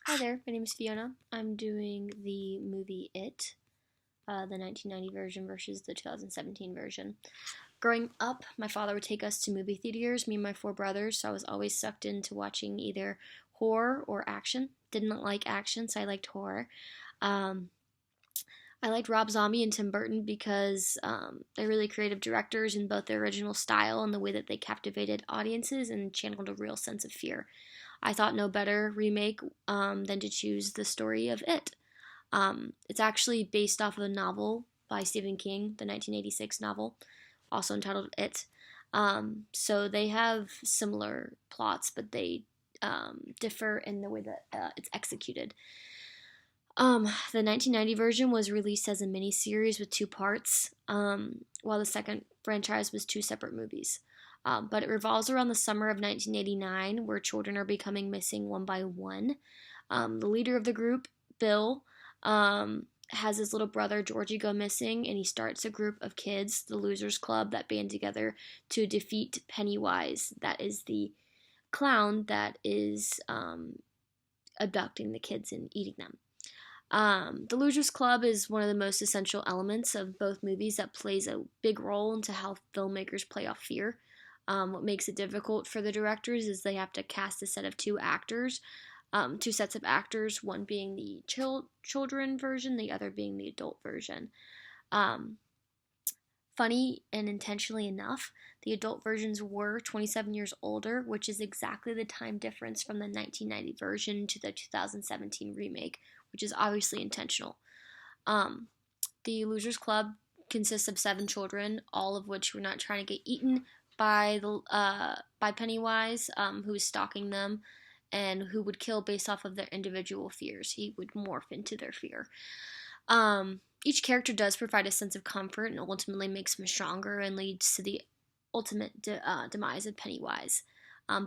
Hi there, my name is Fiona. I'm doing the movie It, the 1990 version versus the 2017 version. Growing up, my father would take us to movie theaters, me and my four brothers, so I was always sucked into watching either horror or action. Didn't like action, so I liked horror. Um, I liked Rob Zombie and Tim Burton because they're really creative directors in both their original style and the way that they captivated audiences and channeled a real sense of fear. I thought no better remake than to choose the story of It. It's actually based off of a novel by Stephen King, the 1986 novel, also entitled It. So they have similar plots, but they differ in the way that it's executed. The 1990 version was released as a miniseries with two parts, while the second franchise was two separate movies. But it revolves around the summer of 1989, where children are becoming missing one by one. The leader of the group, Bill, has his little brother Georgie go missing, and he starts a group of kids, the Losers Club, that band together to defeat Pennywise. That is the clown that is abducting the kids and eating them. The Losers Club is one of the most essential elements of both movies that plays a big role into how filmmakers play off fear. What makes it difficult for the directors is they have to cast a set of two sets of actors, one being the children version, the other being the adult version. Um, Funny and intentionally enough, the adult versions were 27 years older, which is exactly the time difference from the 1990 version to the 2017 remake, which is obviously intentional. Um, the Losers Club consists of 7 children, all of which were not trying to get eaten by Pennywise, who was stalking them and who would kill based off of their individual fears. He would morph into their fear. Each character does provide a sense of comfort and ultimately makes him stronger and leads to the ultimate demise of Pennywise.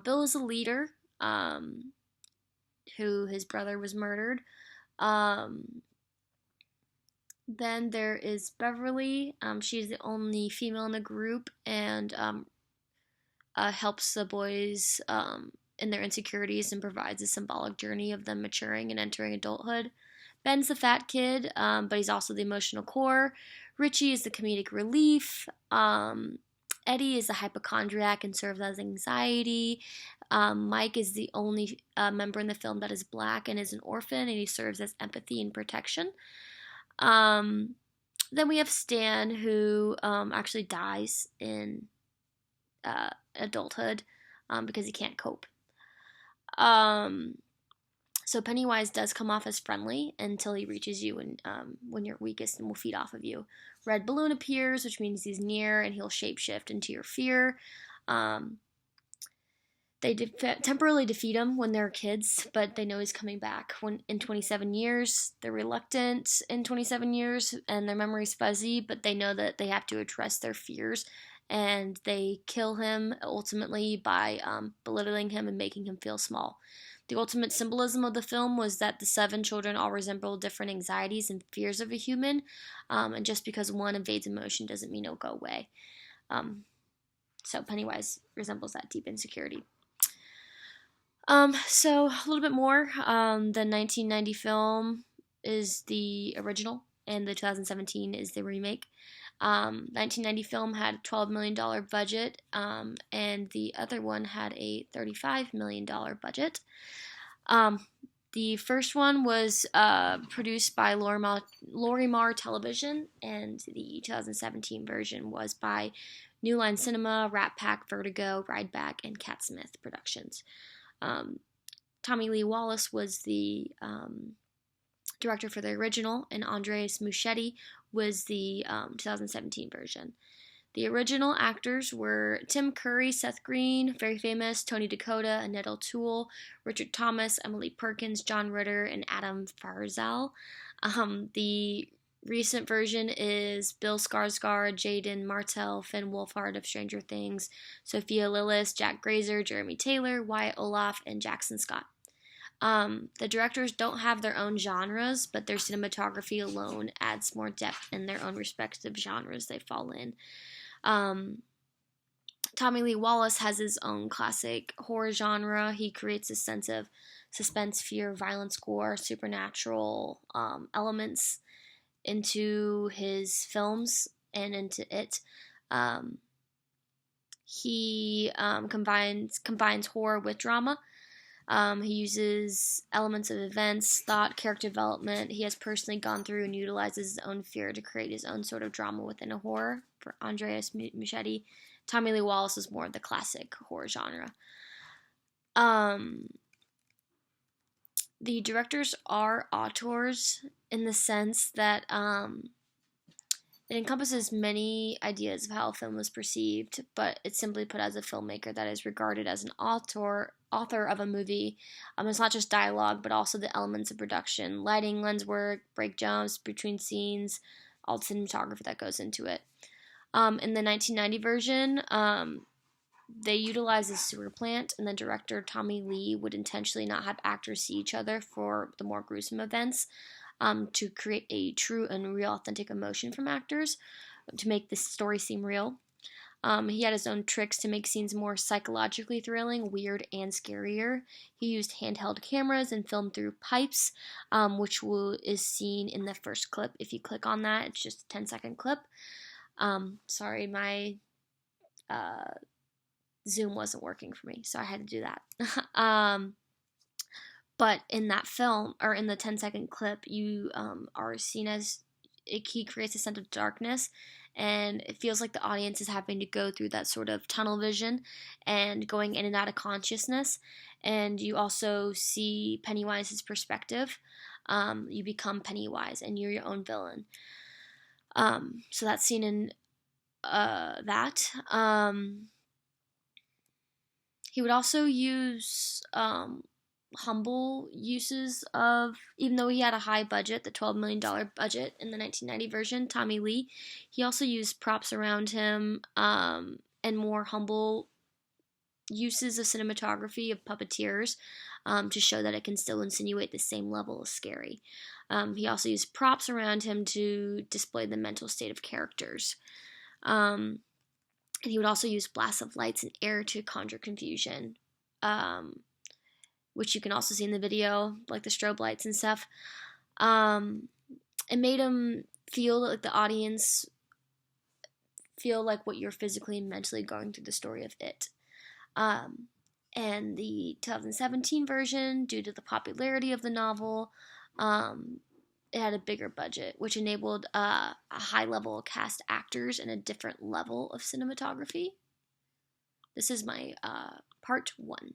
Bill is a leader who his brother was murdered. Um, then there is Beverly. She's the only female in the group and helps the boys in their insecurities and provides a symbolic journey of them maturing and entering adulthood. Ben's the fat kid, but he's also the emotional core. Richie is the comedic relief. Eddie is the hypochondriac and serves as anxiety. Mike is the only member in the film that is black and is an orphan, and he serves as empathy and protection. Then we have Stan, who actually dies in adulthood because he can't cope. So Pennywise does come off as friendly until he reaches you when you're weakest and will feed off of you. Red Balloon appears, which means he's near and he'll shapeshift into your fear. They temporarily defeat him when they're kids, but they know he's coming back. When in 27 years, they're reluctant in 27 years, and their memory's fuzzy, but they know that they have to address their fears, and they kill him ultimately by belittling him and making him feel small. The ultimate symbolism of the film was that the 7 children all resemble different anxieties and fears of a human, and just because one invades emotion doesn't mean it'll go away. So Pennywise resembles that deep insecurity. So a little bit more. The 1990 film is the original, and the 2017 is the remake. 1990 film had a $12 million budget, and the other one had a $35 million budget. The first one was produced by Lorimar Television, and the 2017 version was by New Line Cinema, Rat Pack, Vertigo, Rideback, and Cat Smith Productions. Tommy Lee Wallace was the director for the original, and Andres Muschietti was the 2017 version. The original actors were Tim Curry, Seth Green, very famous, Tony Dakota, Annette O'Toole, Richard Thomas, Emily Perkins, John Ritter, and Adam Farzal. The recent version is Bill Skarsgård, Jaden Martell, Finn Wolfhard of Stranger Things, Sophia Lillis, Jack Grazer, Jeremy Taylor, Wyatt Olaf, and Jackson Scott. The directors don't have their own genres, but their cinematography alone adds more depth in their own respective genres they fall in. Tommy Lee Wallace has his own classic horror genre. He creates a sense of suspense, fear, violence, gore, supernatural elements into his films and into it. Um, he combines horror with drama. He uses elements of events, thought, character development. He has personally gone through and utilizes his own fear to create his own sort of drama within a horror. For Andreas Muschietti, Tommy Lee Wallace is more of the classic horror genre. The directors are auteurs in the sense that it encompasses many ideas of how a film was perceived, but it's simply put as a filmmaker that is regarded as an author of a movie. It's not just dialogue, but also the elements of production, lighting, lens work, break jumps between scenes, all the cinematography that goes into it. In the 1990 version, they utilize a sewer plant, and the director, Tommy Lee, would intentionally not have actors see each other for the more gruesome events, to create a true and real authentic emotion from actors, to make the story seem real. He had his own tricks to make scenes more psychologically thrilling, weird, and scarier. He used handheld cameras and filmed through pipes, which is seen in the first clip. If you click on that, it's just a 10-second clip. Sorry, my Zoom wasn't working for me, so I had to do that. But in that film, or in the 10-second clip, you are seen as he creates a sense of darkness, and it feels like the audience is having to go through that sort of tunnel vision and going in and out of consciousness. And you also see Pennywise's perspective. You become Pennywise, and you're your own villain. So that's seen in that. He would also use humble uses of, even though he had a high budget, the $12 million budget in the 1990 version, Tommy Lee, he also used props around him and more humble uses of cinematography of puppeteers to show that it can still insinuate the same level of scary. He also used props around him to display the mental state of characters. And he would also use blasts of lights and air to conjure confusion, which you can also see in the video, like the strobe lights and stuff. It made him feel like the audience feel like what you're physically and mentally going through the story of it. And the 2017 version, due to the popularity of the novel, it had a bigger budget, which enabled a high-level cast actors and a different level of cinematography. This is my part 1.